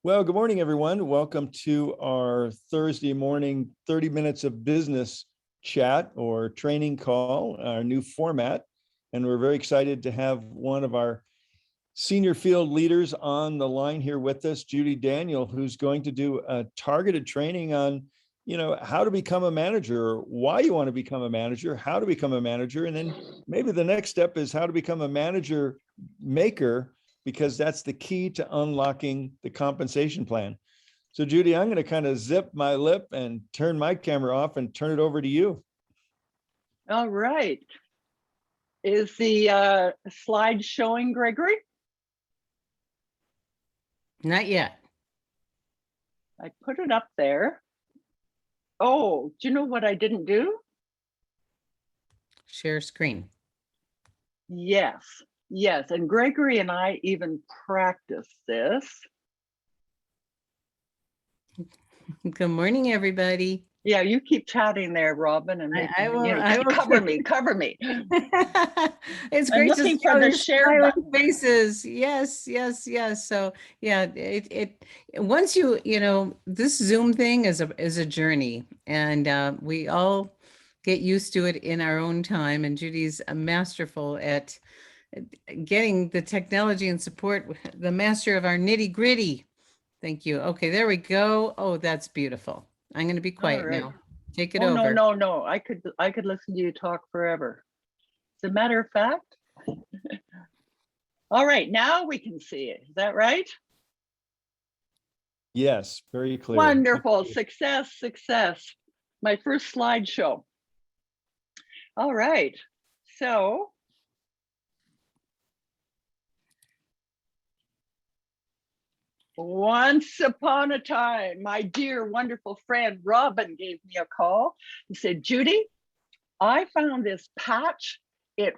Well, good morning, everyone. Welcome to our Thursday morning 30 minutes of business chat or training call, our new format. And we're very excited to have one of our senior field leaders on the line here with us, Judy Daniel, who's going to do a targeted training on, how to become a manager, or why you want to become a manager, how to become a manager. And then maybe the next step is how to become a manager maker, because that's the key to unlocking the compensation plan. So Judy, I'm going to kind of zip my lip and turn my camera off and turn it over to you. All right. Is the slide showing, Gregory? Not yet. I put it up there. Oh, do you know what I didn't do? Share screen. Yes. And Gregory and I even practiced this. Good morning, everybody. Yeah, you keep chatting there, Robin, and I will cover me. It's I'm great to looking see for the all share smiling button. faces. Yes. So yeah, it once this Zoom thing is a journey, and we all get used to it in our own time. And Judy's masterful at getting the technology and support, the master of our nitty gritty. Thank you. Okay, there we go. Oh, that's beautiful. I'm going to be quiet now. Take it over. No. I could listen to you talk forever. As a matter of fact. All right, now we can see it. Is that right? Yes, very clear. Wonderful. Success. My first slideshow. All right. So once upon a time, my dear, wonderful friend Robin gave me a call and said, Judy, I found this patch. I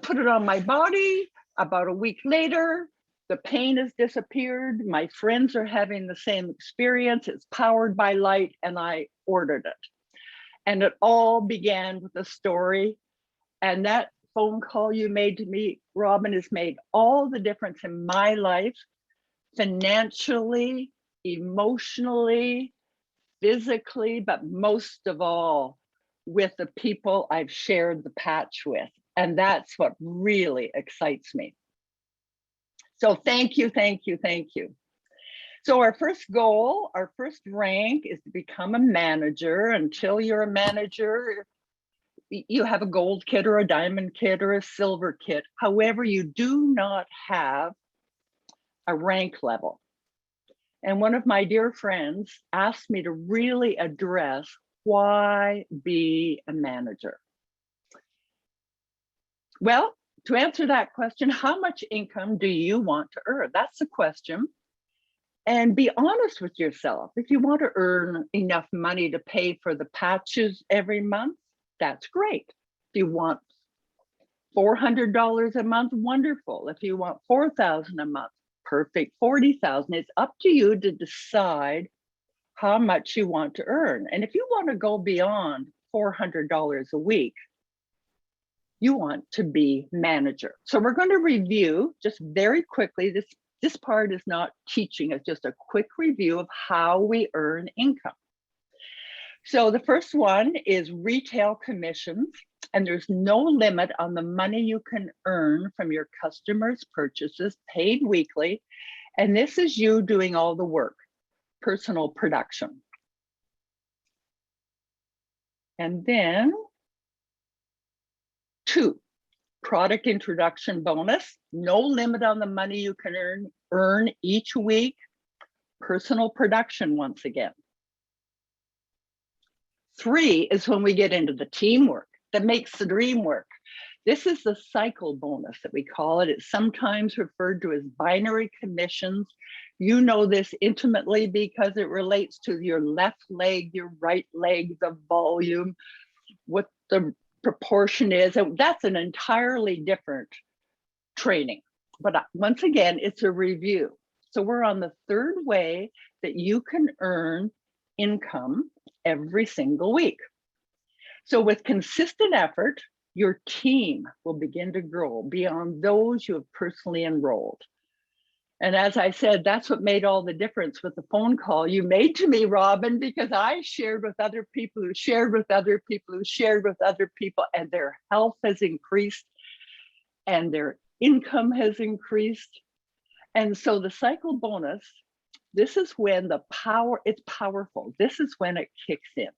put it on my body. About a week later, the pain has disappeared. My friends are having the same experience. It's powered by light, and I ordered it. And it all began with a story. And that phone call you made to me, Robin, has made all the difference in my life. Financially, emotionally, physically, but most of all with the people I've shared the patch with. And that's what really excites me. So thank you. So our first goal, our first rank is to become a manager. Until you're a manager, you have a gold kit or a diamond kit or a silver kit. However, you do not have a rank level. And one of my dear friends asked me to really address why be a manager. Well, to answer that question, how much income do you want to earn? That's the question. And be honest with yourself. If you want to earn enough money to pay for the patches every month, that's great. If you want $400 a month, wonderful. If you want $4,000 a month, perfect. $40,000. It's up to you to decide how much you want to earn. And if you want to go beyond $400 a week, you want to be manager. So we're going to review just very quickly. This part is not teaching, it's just a quick review of how we earn income. So the first one is retail commissions, and there's no limit on the money you can earn from your customers' purchases, paid weekly. And this is you doing all the work, personal production. And then 2, product introduction bonus, no limit on the money you can earn each week, personal production once again. 3 is when we get into the teamwork that makes the dream work. This is the cycle bonus that we call it. It's sometimes referred to as binary commissions. You know this intimately because it relates to your left leg, your right leg, the volume, what the proportion is. And that's an entirely different training. But once again, it's a review. So we're on the third way that you can earn income every single week. So with consistent effort, your team will begin to grow beyond those you have personally enrolled. And as I said, that's what made all the difference with the phone call you made to me, Robin, because I shared with other people who shared with other people who shared with other people, and their health has increased and their income has increased. And so the cycle bonus, this is when the power, it's powerful. This is when it kicks in.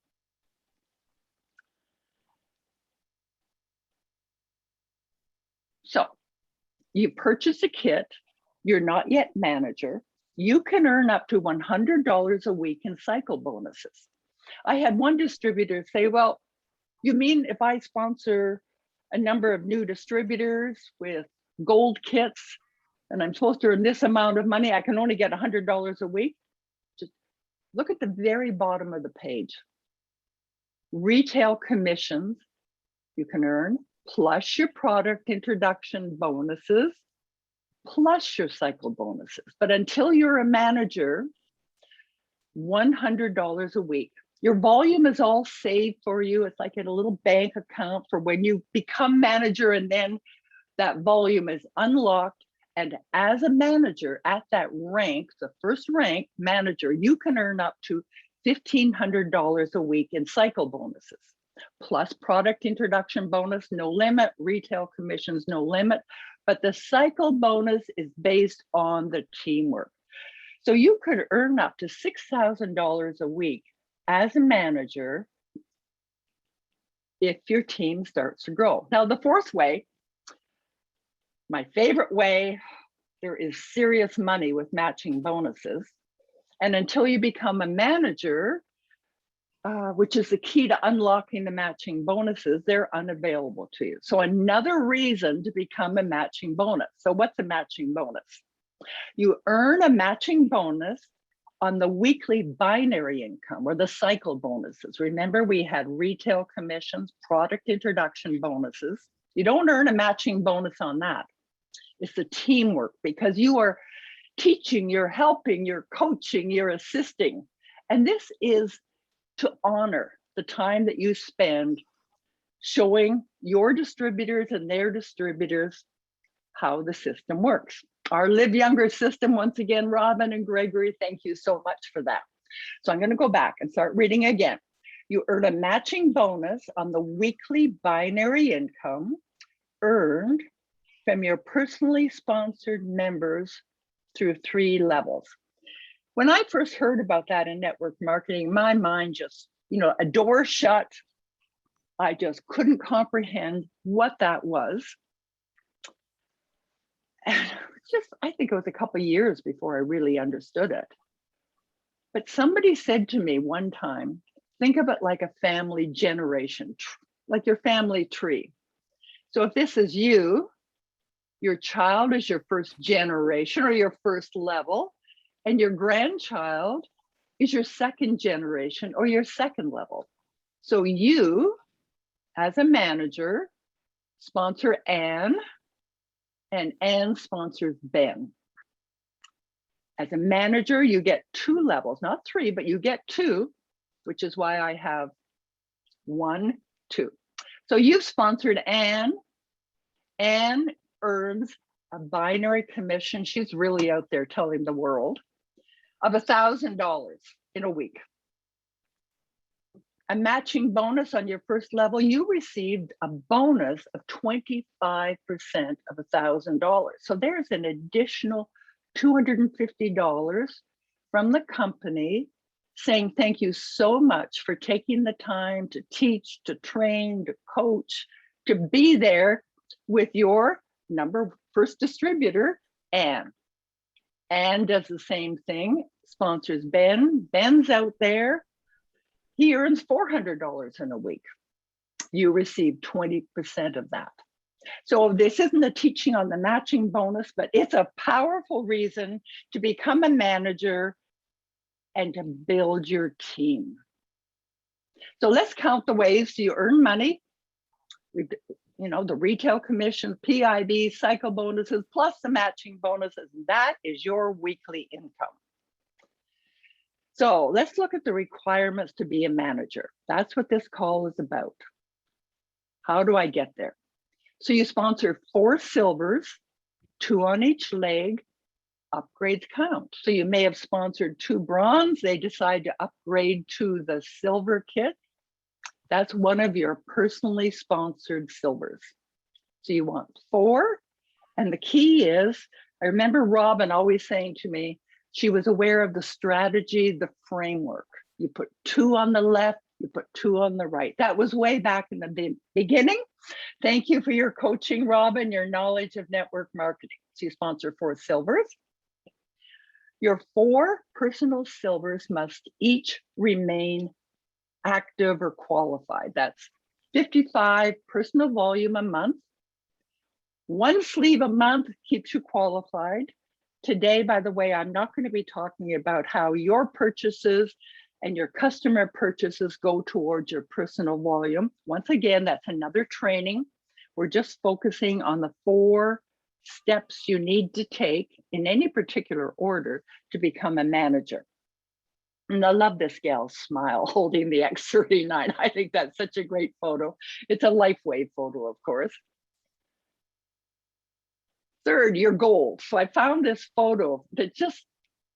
So you purchase a kit, you're not yet manager, you can earn up to $100 a week in cycle bonuses. I had one distributor say, well, you mean if I sponsor a number of new distributors with gold kits and I'm supposed to earn this amount of money, I can only get $100 a week? Just look at the very bottom of the page. Retail commissions you can earn, plus your product introduction bonuses, plus your cycle bonuses. But until you're a manager, $100 a week. Your volume is all saved for you. It's like in a little bank account for when you become manager, and then that volume is unlocked. And as a manager at that rank, the first rank manager, you can earn up to $1,500 a week in cycle bonuses, plus product introduction bonus, no limit, retail commissions, no limit. But the cycle bonus is based on the teamwork. So you could earn up to $6,000 a week as a manager if your team starts to grow. Now, the fourth way, my favorite way, there is serious money with matching bonuses. And until you become a manager, which is the key to unlocking the matching bonuses, they're unavailable to you. So another reason to become a matching bonus. So what's a matching bonus? You earn a matching bonus on the weekly binary income or the cycle bonuses. Remember, we had retail commissions, product introduction bonuses. You don't earn a matching bonus on that. It's the teamwork, because you are teaching, you're helping, you're coaching, you're assisting. And this is to honor the time that you spend showing your distributors and their distributors how the system works. Our Live Younger system, once again, Robin and Gregory, thank you so much for that. So I'm going to go back and start reading again. You earn a matching bonus on the weekly binary income earned from your personally sponsored members through 3 levels. When I first heard about that in network marketing, my mind just, a door shut. I just couldn't comprehend what that was. And I think it was a couple of years before I really understood it. But somebody said to me one time, think of it like a family generation, like your family tree. So if this is you, your child is your first generation or your first level, and your grandchild is your second generation or your second level. So you, as a manager, sponsor Anne, and Anne sponsors Ben. As a manager, you get 2 levels, not 3, but you get 2, which is why I have 1, 2. So you've sponsored Anne. Anne earns a binary commission. She's really out there telling the world, of $1,000 in a week. A matching bonus on your first level, you received a bonus of 25% of $1,000. So there's an additional $250 from the company saying, thank you so much for taking the time to teach, to train, to coach, to be there with your first distributor, Anne. Anne does the same thing, sponsors Ben. Ben's out there. He earns $400 in a week. You receive 20% of that. So this isn't a teaching on the matching bonus, but it's a powerful reason to become a manager and to build your team. So let's count the ways you earn money. The retail commissions, PIB, cycle bonuses, plus the matching bonuses. That is your weekly income. So let's look at the requirements to be a manager. That's what this call is about. How do I get there? So you sponsor 4 silvers, 2 on each leg, upgrades count. So you may have sponsored 2 bronze, they decide to upgrade to the silver kit. That's one of your personally sponsored silvers. So you want 4. And the key is, I remember Robin always saying to me, she was aware of the strategy, the framework. You put 2 on the left, you put 2 on the right. That was way back in the beginning. Thank you for your coaching, Robin, your knowledge of network marketing. So you sponsor 4 silvers. Your 4 personal silvers must each remain active or qualified. That's 55 personal volume a month. 1 sleeve a month keeps you qualified. Today, by the way, I'm not going to be talking about how your purchases and your customer purchases go towards your personal volume. Once again, that's another training. We're just focusing on the 4 steps you need to take in any particular order to become a manager. And I love this gal's smile holding the X39. I think that's such a great photo. It's a LifeWave photo, of course. Third, your gold. So I found this photo that just,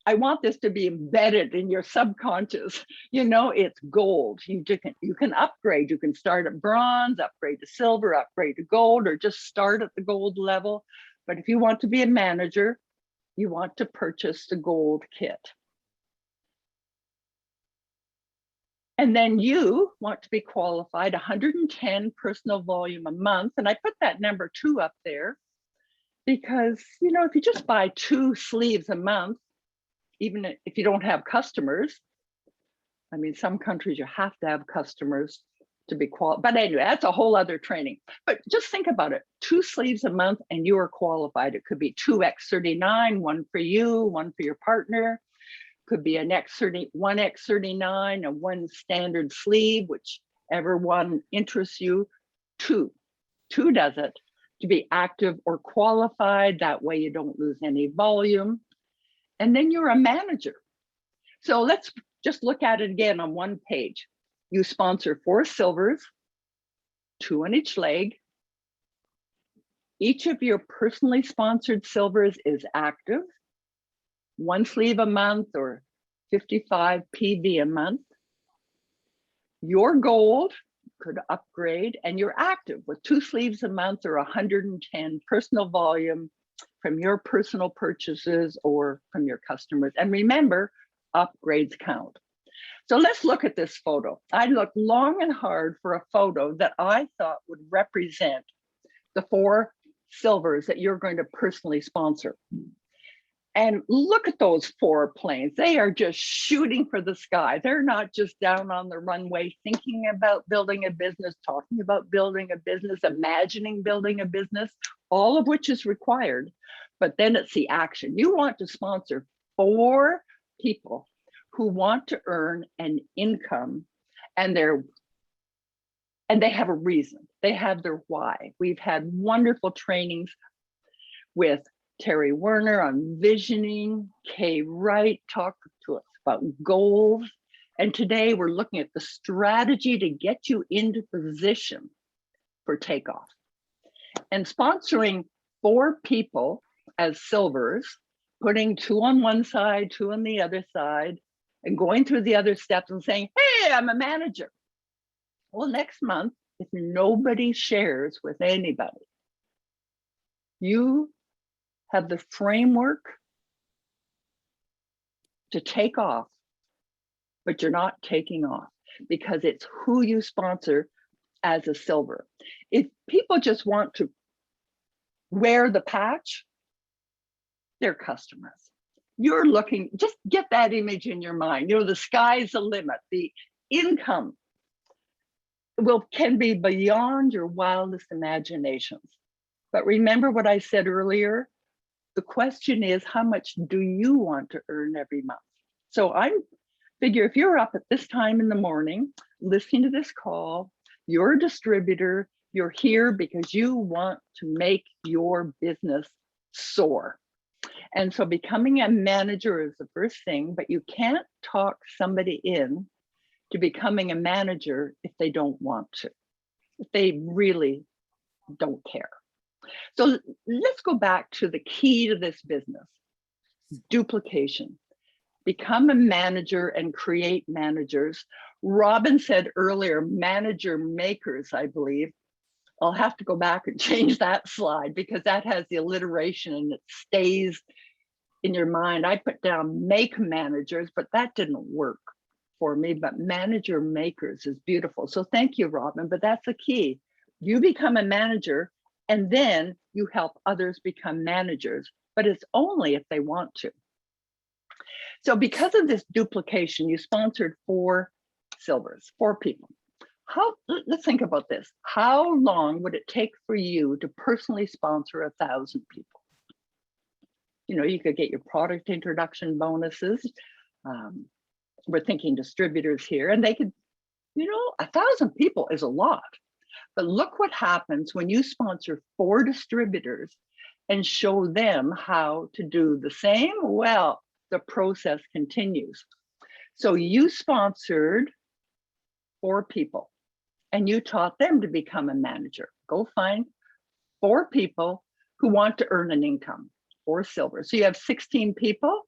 I want this to be embedded in your subconscious. You know, it's gold. You can upgrade. You can start at bronze, upgrade to silver, upgrade to gold, or just start at the gold level. But if you want to be a manager, you want to purchase the gold kit. And then you want to be qualified 110 personal volume a month. And I put that number 2 up there because, you know, if you just buy 2 sleeves a month, even if you don't have customers, I mean, some countries you have to have customers to be qualified. But anyway, that's a whole other training. But just think about it, 2 sleeves a month and you are qualified. It could be 2 X39, 1 for you, 1 for your partner. Could be an X30, 1 X39, and 1 standard sleeve, whichever one interests you. 2 does it to be active or qualified. That way you don't lose any volume. And then you're a manager. So let's just look at it again on one page. You sponsor 4 silvers, 2 on each leg. Each of your personally sponsored silvers is active. 1 sleeve a month or 55 PV a month. Your gold could upgrade and you're active with 2 sleeves a month or 110 personal volume from your personal purchases or from your customers. And remember, upgrades count. So let's look at this photo. I looked long and hard for a photo that I thought would represent the 4 silvers that you're going to personally sponsor. And look at those 4 planes. They are just shooting for the sky. They're not just down on the runway thinking about building a business, talking about building a business, imagining building a business, all of which is required. But then it's the action. You want to sponsor 4 people who want to earn an income, and they have a reason. They have their why. We've had wonderful trainings with Terry Werner on visioning. Kay Wright talked to us about goals. And today we're looking at the strategy to get you into position for takeoff. And sponsoring 4 people as silvers, putting 2 on one side, 2 on the other side, and going through the other steps and saying, hey, I'm a manager. Well, next month, if nobody shares with anybody, you have the framework to take off, but you're not taking off because it's who you sponsor as a silver. If people just want to wear the patch, they're customers. You're looking, just get that image in your mind. You know, the sky's the limit. The income can be beyond your wildest imaginations. But remember what I said earlier, the question is, how much do you want to earn every month? So I figure if you're up at this time in the morning, listening to this call, you're a distributor, you're here because you want to make your business soar. And so becoming a manager is the first thing, but you can't talk somebody in to becoming a manager if they don't want to, if they really don't care. So let's go back to the key to this business. duplication. Become a manager and create managers. Robin said earlier, manager makers, I believe. I'll have to go back and change that slide because that has the alliteration and it stays in your mind. I put down make managers, but that didn't work for me, but manager makers is beautiful. So thank you, Robin, but that's the key. You become a manager and then you help others become managers, but it's only if they want to. So because of this duplication, you sponsored 4 silvers, 4 people. Let's think about this. How long would it take for you to personally sponsor 1,000 people? You know, you could get your product introduction bonuses. We're thinking distributors here, and they could, you know, 1,000 people is a lot. But look what happens when you sponsor 4 distributors and show them how to do the same. Well, the process continues. So you sponsored 4 people and you taught them to become a manager. Go find 4 people who want to earn an income, 4 silver. So you have 16 people.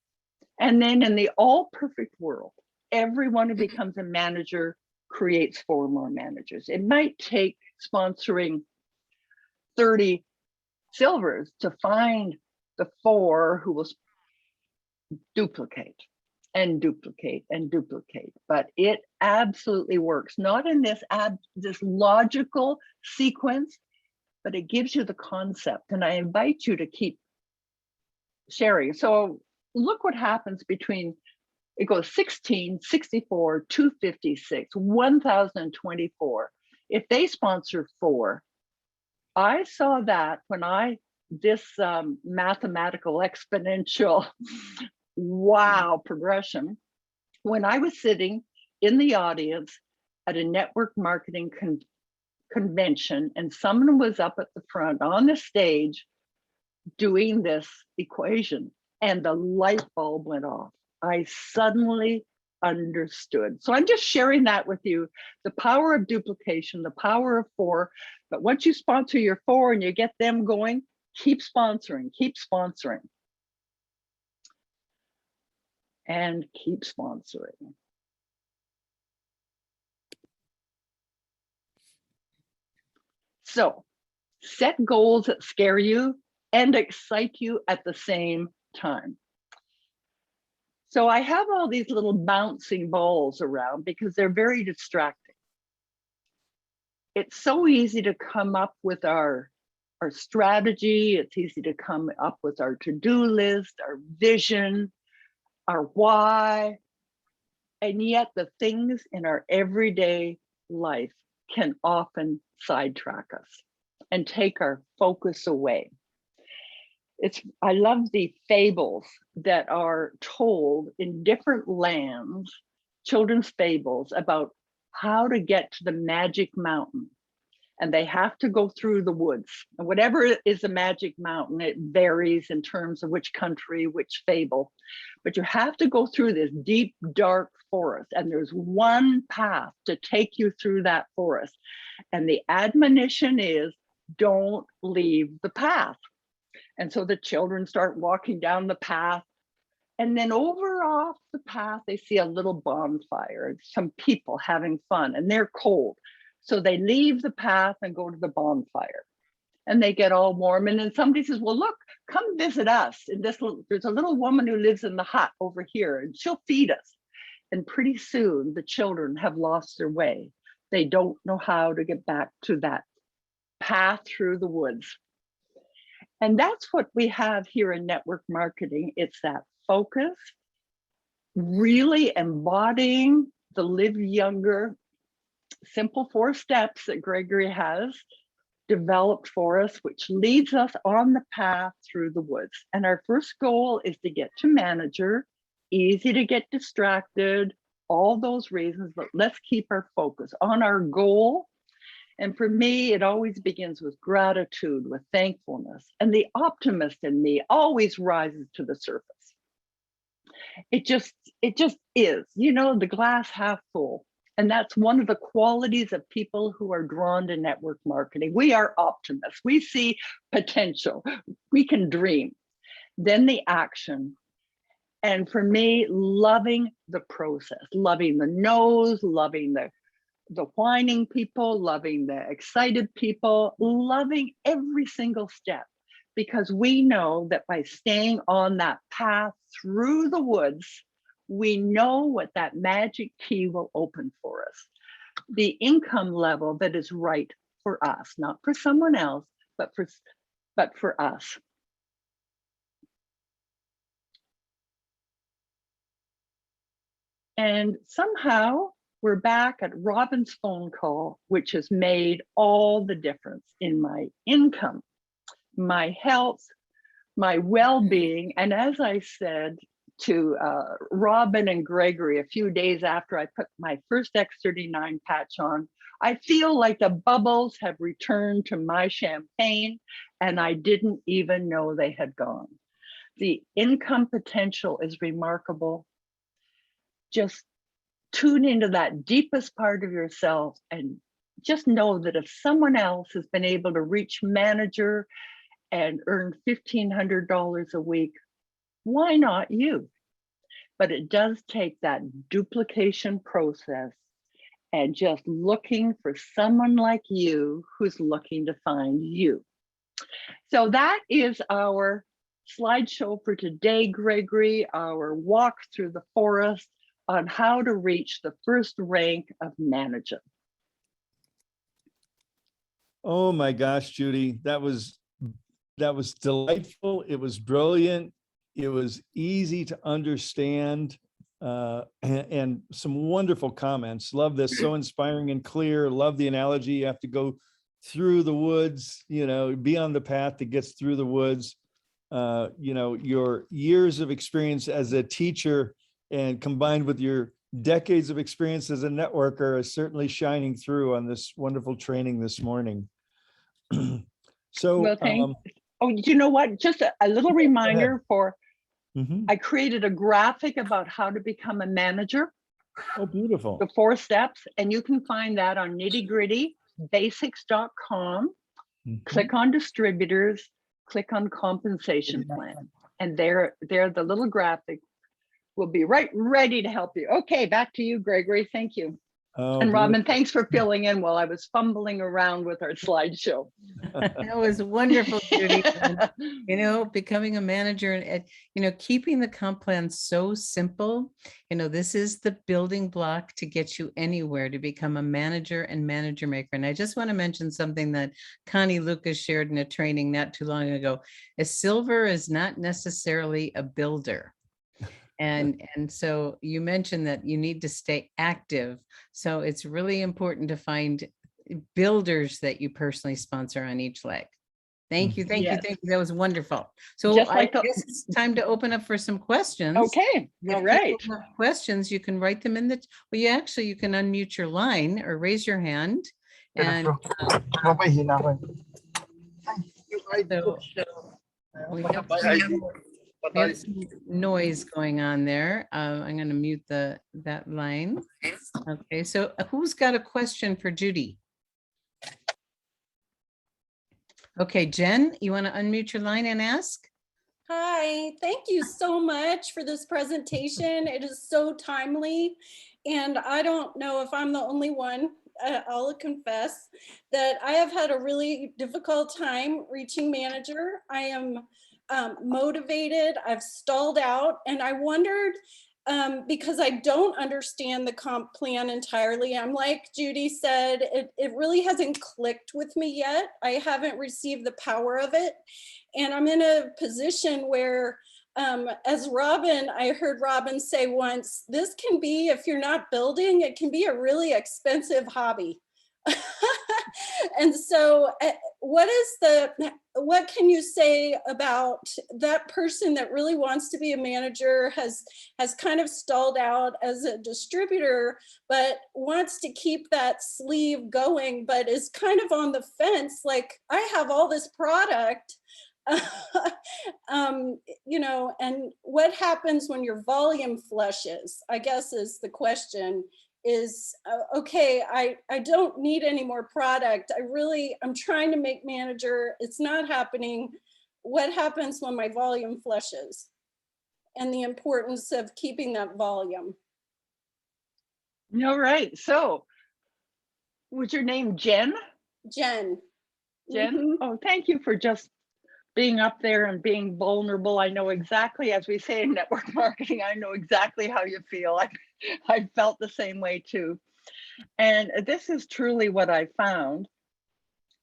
And then in the all perfect world, everyone who becomes a manager creates 4 more managers. It might take sponsoring 30 silvers to find the 4 who will duplicate and duplicate and duplicate, but it absolutely works. Not in this logical sequence, but it gives you the concept. And I invite you to keep sharing. So look what happens between, it goes 16, 64, 256, 1,024. If they sponsor 4, I saw that when this mathematical exponential wow progression, when I was sitting in the audience at a network marketing convention and someone was up at the front on the stage doing this equation and the light bulb went off. I suddenly understood. So I'm just sharing that with you, the power of duplication, the power of 4. But once you sponsor your 4 and you get them going, keep sponsoring, and keep sponsoring. So set goals that scare you and excite you at the same time. So I have all these little bouncing balls around because they're very distracting. It's so easy to come up with our strategy. It's easy to come up with our to-do list, our vision, our why. And yet the things in our everyday life can often sidetrack us and take our focus away. I love the fables that are told in different lands, children's fables about how to get to the magic mountain. And they have to go through the woods. And whatever is a magic mountain, it varies in terms of which country, which fable. But you have to go through this deep, dark forest. And there's one path to take you through that forest. And the admonition is, don't leave the path. And so the children start walking down the path. And then over off the path, they see a little bonfire, some people having fun, and they're cold. So they leave the path and go to the bonfire and they get all warm. And then somebody says, well, look, come visit us. And there's a little woman who lives in the hut over here and she'll feed us. And pretty soon the children have lost their way. They don't know how to get back to that path through the woods. And that's what we have here in network marketing. It's that focus, really embodying the Live Younger simple 4 steps that Gregory has developed for us, which leads us on the path through the woods. And our first goal is to get to manager, easy to get distracted, all those reasons, but let's keep our focus on our goal. And for me, it always begins with gratitude, with thankfulness, and the optimist in me always rises to the surface. It just is, you know, the glass half full. And that's one of the qualities of people who are drawn to network marketing. We are optimists. We see potential. We can dream. Then the action. And for me, loving the process, loving the no's, loving the whining people, loving the excited people, loving every single step, because we know that by staying on that path through the woods, we know what that magic key will open for us. The income level that is right for us, not for someone else, but for us. And somehow we're back at Robin's phone call, which has made all the difference in my income, my health, my well-being. And as I said to Robin and Gregory a few days after I put my first X39 patch on, I feel like the bubbles have returned to my champagne and I didn't even know they had gone. The income potential is remarkable. Just tune into that deepest part of yourself and just know that if someone else has been able to reach manager and earn $1,500 a week, why not you? But it does take that duplication process and just looking for someone like you who's looking to find you. So that is our slideshow for today, Gregory, our walk through the forest on how to reach the first rank of manager. Oh my gosh, Judy, that was delightful. It was brilliant. It was easy to understand, and some wonderful comments. Love this, so inspiring and clear. Love the analogy. You have to go through the woods, be on the path that gets through the woods. Your years of experience as a teacher and combined with your decades of experience as a networker is certainly shining through on this wonderful training this morning. So, well, oh, you know what? Just a little reminder for, I created a graphic about how to become a manager. Oh, beautiful. The 4 steps, and you can find that on nittygrittybasics.com. Click on distributors, click on compensation plan. And there the little graphic will be right ready to help you. Okay, back to you, Gregory. Thank you. Oh, and Robin, thanks for filling in while I was fumbling around with our slideshow. That was wonderful, Judy. And, becoming a manager and, keeping the comp plan so simple, this is the building block to get you anywhere to become a manager and manager maker. And I just want to mention something that Connie Lucas shared in a training not too long ago. A silver is not necessarily a builder. And so you mentioned that you need to stay active. So it's really important to find builders that you personally sponsor on each leg. Thank you. Thank you. That was wonderful. So I guess it's time to open up for some questions. Okay. All right. Questions, you can write them in the, you can unmute your line or raise your hand. And we have some noise going on there. I'm going to mute that line. Okay, so who's got a question for Judy? Okay, Jen, you want to unmute your line and ask? Hi, thank you so much for this presentation. It is so timely. And I don't know if I'm the only one, I'll confess that I have had a really difficult time reaching manager. I am motivated, I've stalled out, and I wondered, because I don't understand the comp plan entirely. I'm like Judy said, it really hasn't clicked with me yet. I haven't received the power of it. And I'm in a position where, as Robin, I heard Robin say once, this can be, if you're not building, it can be a really expensive hobby. And so what can you say about that person that really wants to be a manager, has kind of stalled out as a distributor, but wants to keep that sleeve going, but is kind of on the fence, like, I have all this product, and what happens when your volume flushes, I guess is the question. Is okay, I don't need any more product. I'm trying to make manager. It's not happening. What happens when my volume flushes? and the importance of keeping that volume. All right. So was your name Jen? Jen. Jen? Mhm. Oh, thank you for just being up there and being vulnerable. I know exactly, as we say in network marketing, I know exactly how you feel. I felt the same way too. And this is truly what I found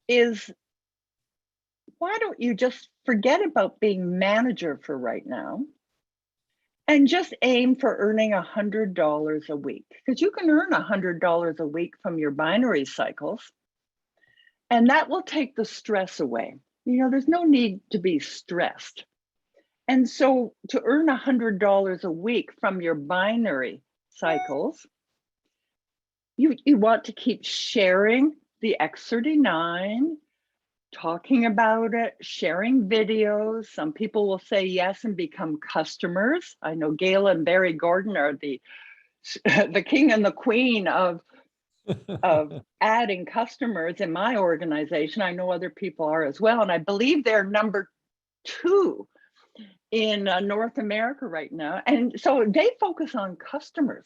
is, why don't you just forget about being manager for right now and just aim for earning $100 a week? Because you can earn $100 a week from your binary cycles, and that will take the stress away. You know, there's no need to be stressed. And so to earn $100 a week from your binary cycles, you want to keep sharing the X39, talking about it, sharing videos. Some people will say yes and become customers. I know Gail and Barry Gordon are the king and the queen of adding customers in my organization. I know other people are as well. And I believe they're number 2 in North America right now. And so they focus on customers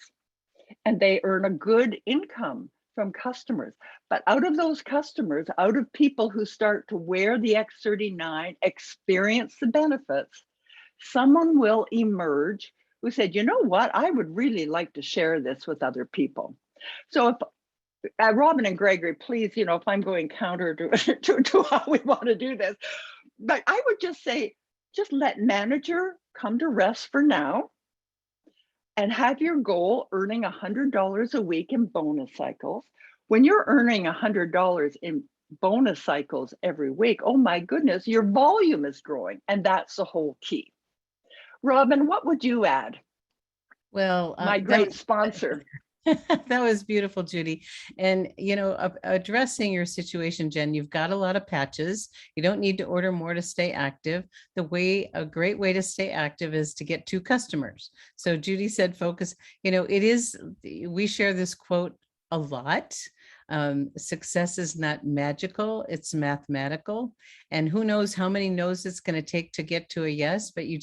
and they earn a good income from customers. But out of those customers, out of people who start to wear the X39, experience the benefits, someone will emerge who said, you know what, I would really like to share this with other people. So if Robin and Gregory, please, you know, if I'm going counter to how we want to do this, but I would just say, just let manager come to rest for now and have your goal earning $100 a week in bonus cycles. When you're earning $100 in bonus cycles every week, oh my goodness, your volume is growing, and that's the whole key. Robin, what would you add? Well, My great sponsor. That was beautiful, Judy. And, you know, addressing your situation, Jen, you've got a lot of patches. You don't need to order more to stay active. A great way to stay active is to get 2 customers. So Judy said, focus, you know, we share this quote a lot. Success is not magical, it's mathematical. And who knows how many no's it's going to take to get to a yes, but you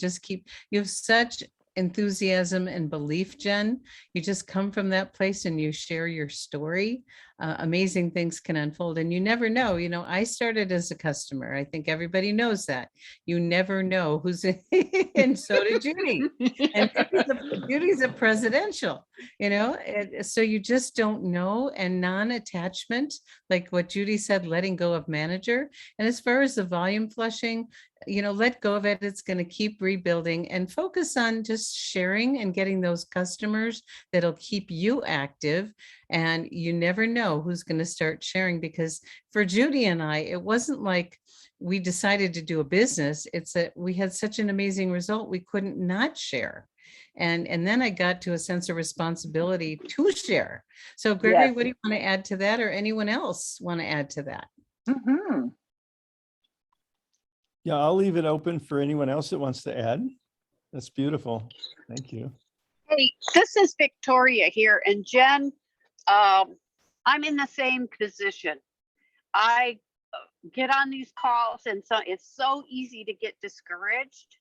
have such enthusiasm and belief, Jen. You just come from that place and you share your story. Amazing things can unfold, and you never know. You know, I started as a customer. I think everybody knows that. You never know who's in, and so did Judy. And Judy's a presidential, you know, so you just don't know. And non-attachment, like what Judy said, letting go of manager. And as far as the volume flushing, you know, let go of it. It's going to keep rebuilding, and focus on just sharing and getting those customers that'll keep you active. And you never know who's going to start sharing, because for Judy and I, it wasn't like we decided to do a business. It's that we had such an amazing result, we couldn't not share. And then I got to a sense of responsibility to share. So Gregory, Yes. what do you want to add to that, or anyone else want to add to that? Mm-hmm. Yeah, I'll leave it open for anyone else that wants to add. That's beautiful. Thank you. Hey, this is Victoria here, and Jen, I'm in the same position. I get on these calls, and so it's so easy to get discouraged.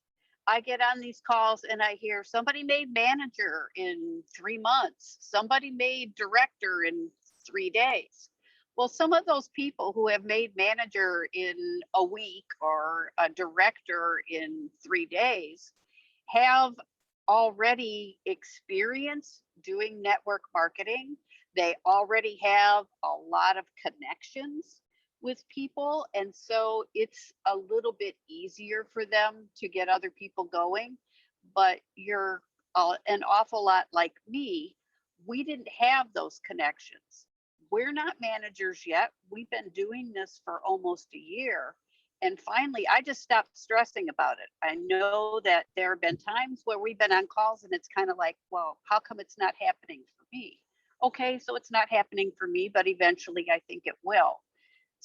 I get on these calls and I hear somebody made manager in 3 months, somebody made director in 3 days. Well, some of those people who have made manager in a week or a director in 3 days have already experienced doing network marketing. They already have a lot of connections with people. And so it's a little bit easier for them to get other people going. But you're an awful lot like me. We didn't have those connections. We're not managers yet. We've been doing this for almost a year. And finally, I just stopped stressing about it. I know that there have been times where we've been on calls and it's kind of like, well, how come it's not happening for me? Okay, so it's not happening for me, but eventually I think it will.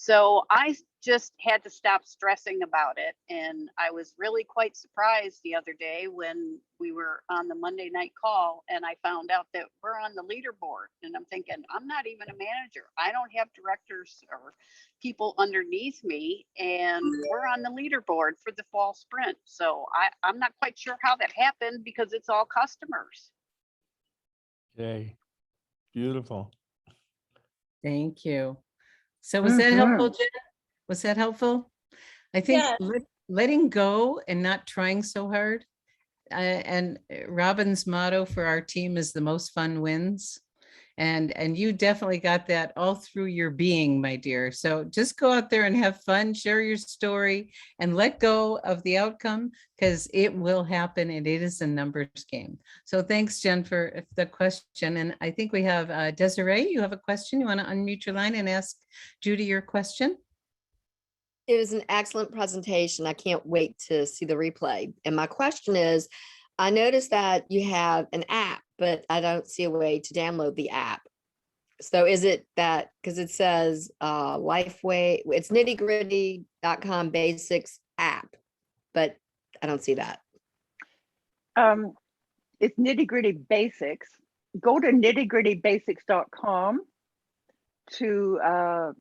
So I just had to stop stressing about it. And I was really quite surprised the other day when we were on the Monday night call and I found out that we're on the leaderboard. And I'm thinking, I'm not even a manager. I don't have directors or people underneath me. And we're on the leaderboard for the fall sprint. So I'm not quite sure how that happened because it's all customers. Okay, beautiful. Thank you. So was that helpful, Jen? Was that helpful? I think Yeah. letting go and not trying so hard. And Robin's motto for our team is the most fun wins. And you definitely got that all through your being, my dear. So just go out there and have fun, share your story, and let go of the outcome, because it will happen and it is a numbers game. So thanks, Jen, for the question. And I think we have Desiree, you have a question. You want to unmute your line and ask Judy your question? It was an excellent presentation. I can't wait to see the replay. And my question is, I noticed that you have an app, but I don't see a way to download the app. So is it that, because it says Lifeway, it's nittygritty.com basics app, but I don't see that. It's Nitty Gritty Basics. Go to nittygrittybasics.com to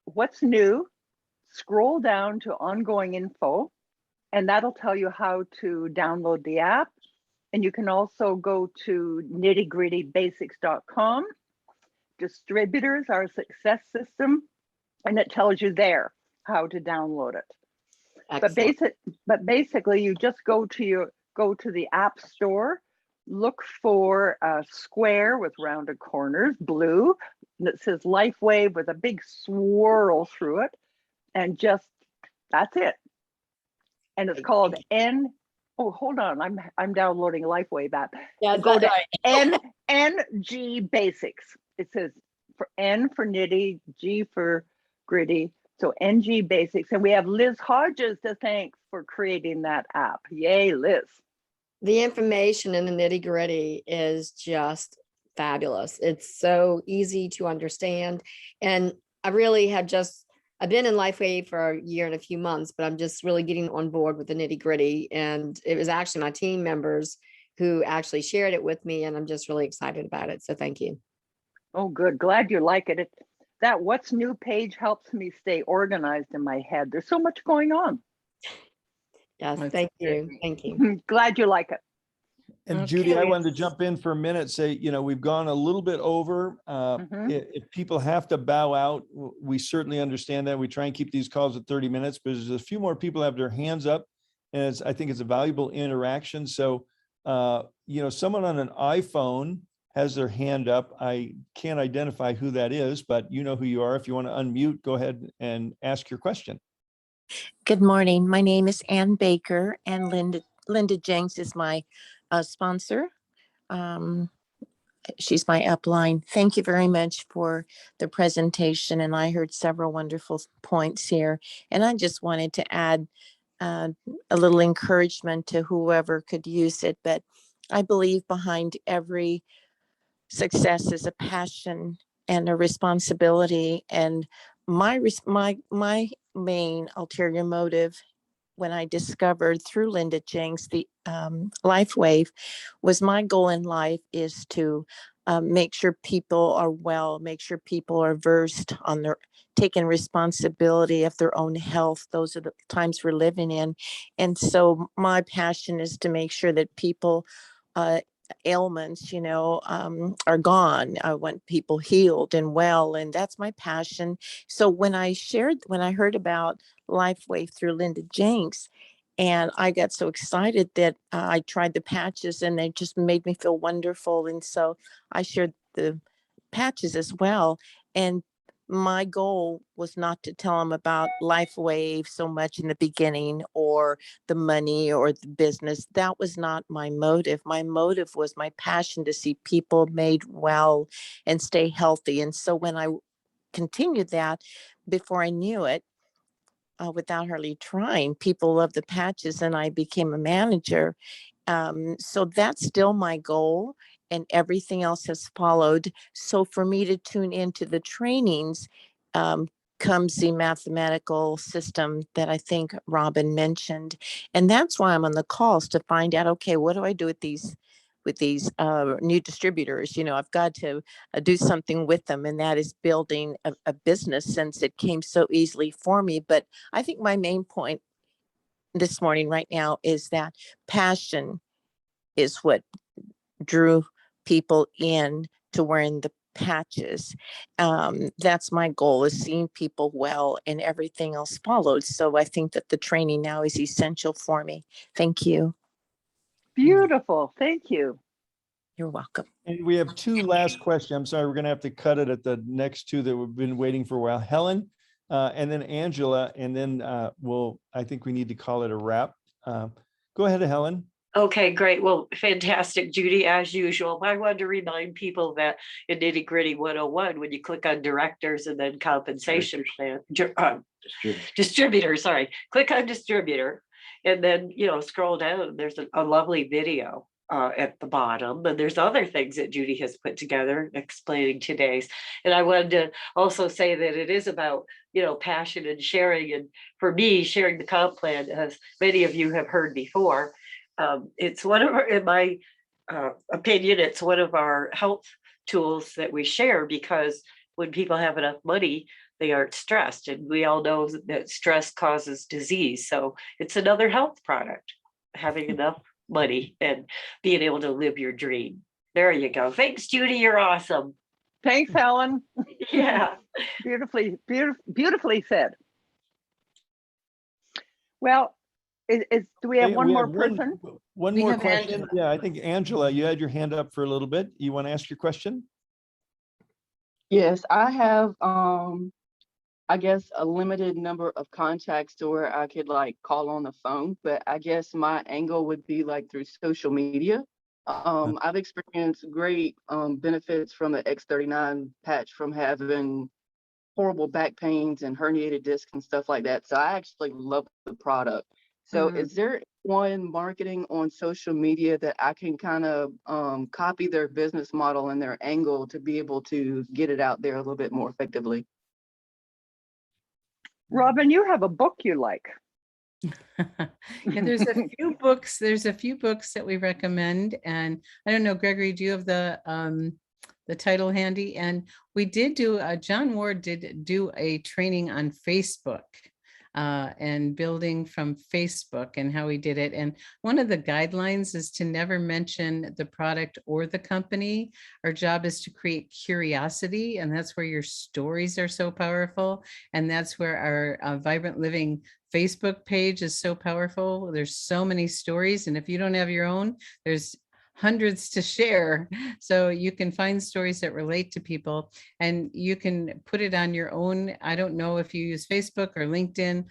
what's new, scroll down to ongoing info, and that'll tell you how to download the app. And you can also go to nittygrittybasics.com, distributors, our success system, and it tells you there how to download it. Excellent. But basically you just go to the app store, look for a square with rounded corners, blue, that says LifeWave with a big swirl through it, and just, that's it. And it's called oh, hold on, I'm downloading LifeWave app. Yeah, Go to right. NG Basics. It says for N for nitty, G for gritty. So NG Basics. And we have Liz Hodges to thank for creating that app. Yay, Liz. The information in the nitty gritty is just fabulous. It's so easy to understand. And I really have I've been in Lifeway for a year and a few months, but I'm just really getting on board with the nitty gritty. And it was actually my team members who actually shared it with me. And I'm just really excited about it. So thank you. Oh, good. Glad you like it. That what's new page helps me stay organized in my head. There's so much going on. Yes, That's thank you. great. Thank you. Glad you like it. And Judy, I Okay. wanted to jump in for a minute, say, we've gone a little bit over. If people have to bow out, we certainly understand that. We try and keep these calls at 30 minutes, but there's a few more people have their hands up. And I think it's a valuable interaction. So, someone on an iPhone has their hand up. I can't identify who that is, but you know who you are. If you want to unmute, go ahead and ask your question. Good morning. My name is Ann Baker, and Linda Jenks is my sponsor. She's my upline. Thank you very much for the presentation, and I heard several wonderful points here. And I just wanted to add a little encouragement to whoever could use it. But I believe behind every success is a passion and a responsibility. And my main ulterior motive when I discovered through Linda Jenks the LifeWave was my goal in life is to make sure people are well, make sure people are versed on their taking responsibility of their own health. Those are the times we're living in. And so my passion is to make sure that people ailments, are gone. I want people healed and well, and that's my passion. So when I heard about LifeWave through Linda Jenks, and I got so excited that I tried the patches, and they just made me feel wonderful. And so I shared the patches as well. And my goal was not to tell them about LifeWave so much in the beginning, or the money or the business. That was not my motive. My motive was my passion to see people made well and stay healthy. And so when I continued that, before I knew it, without hardly trying, people loved the patches and I became a manager. So that's still my goal. and everything else has followed. So for me to tune into the trainings, comes the mathematical system that I think Robin mentioned. And that's why I'm on the calls, to find out, okay, what do I do with these new distributors? I've got to do something with them, and that is building a business, since it came so easily for me. But I think my main point this morning right now is that passion is what drew people in to wearing the patches. That's my goal, is seeing people well, and everything else followed. So I think that the training now is essential for me. Thank you. Beautiful. Thank you. You're welcome. And we have two last questions. I'm sorry, we're going to have to cut it at the next two that we've been waiting for a while. Helen, and then Angela, and then I think we need to call it a wrap. Go ahead, Helen. Okay, great. Well, fantastic, Judy, as usual. I wanted to remind people that in Nitty Gritty 101, when you click on directors and then compensation plan, distributor, sorry, click on distributor, and then, scroll down, there's a lovely video at the bottom, and there's other things that Judy has put together explaining today's. And I wanted to also say that it is about, passion and sharing. And for me, sharing the comp plan, as many of you have heard before, it's one of our, in my opinion, it's one of our health tools that we share, because when people have enough money, they aren't stressed. And we all know that stress causes disease. So it's another health product, having enough money and being able to live your dream. There you go. Thanks, Judy. You're awesome. Thanks, Helen. Yeah. Beautifully said. Well, do we have one more person? One We more have question. Angela. Yeah, I think Angela, you had your hand up for a little bit. You want to ask your question? Yes, I have, I guess, a limited number of contacts to where I could call on the phone, but I guess my angle would be through social media. I've experienced great benefits from the X39 patch, from having horrible back pains and herniated discs and stuff like that. So I actually love the product. So is there one marketing on social media that I can kind of copy their business model and their angle to be able to get it out there a little bit more effectively? Robin, you have a book you like. Yeah, there's a few books. There's a few books that we recommend, and I don't know, Gregory, do you have the title handy? And we did do John Ward did do a training on Facebook and building from Facebook, and how he did it. And one of the guidelines is to never mention the product or the company. Our job is to create curiosity, and that's where your stories are so powerful. And that's where our Vibrant Living Facebook page is so powerful. There's so many stories, and if you don't have your own, there's hundreds to share. So you can find stories that relate to people, and you can put it on your own. I don't know if you use Facebook or LinkedIn.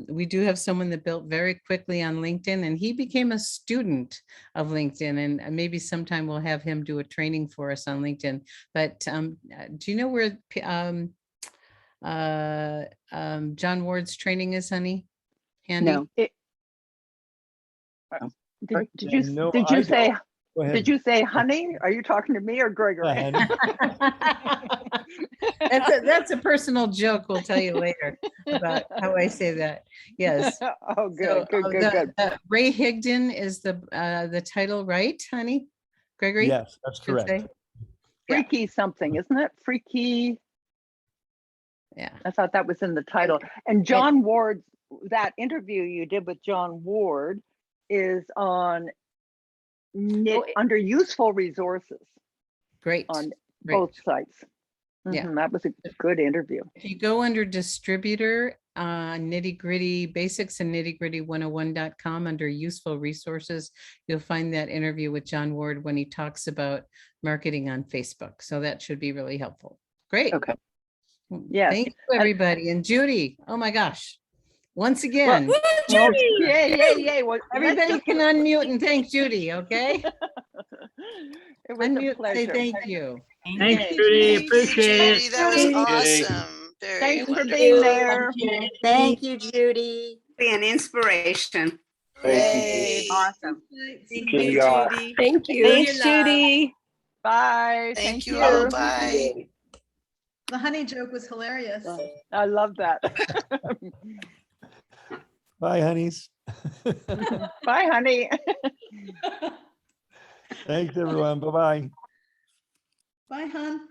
We do have someone that built very quickly on LinkedIn, and he became a student of LinkedIn, and maybe sometime we'll have him do a training for us on LinkedIn. But do you know where John Ward's training is, honey? Handy? No. Did you No, did you I say don't. Go ahead. did you say honey? Are you talking to me or Gregory? honey. That's a personal joke. We'll tell you later about how I say that. Yes. Oh, good, So, good. Ray Higdon is the title, right, honey? Gregory? Yes, that's Should correct. say? Freaky something, isn't it? Freaky. Yeah. I thought that was in the title. And John Ward, that interview you did with John Ward is on under useful resources Great. on Great. both sites. Yeah. That was a good interview. If you go under distributor, nitty gritty basics and nittygritty101.com under useful resources, you'll find that interview with John Ward when he talks about marketing on Facebook. So that should be really helpful. Great. Okay. Yes. Thank you, everybody. And Judy, oh my gosh. Once again, Yay. Well, everybody can unmute and thank Judy, okay? it was a Unmute, say pleasure. thank you. Thanks, Judy. Appreciate Judy, that was it. awesome. Very Thanks for wonderful. being there. Thank you, Judy. Be an inspiration. Yay. Awesome. Thank you, Judy. Thank you. Thanks, Judy. Bye. Thank you you. all. Bye. The honey joke was hilarious. I love that. Bye, honeys. Bye, honey. Thanks, everyone. Bye-bye. Bye, hon.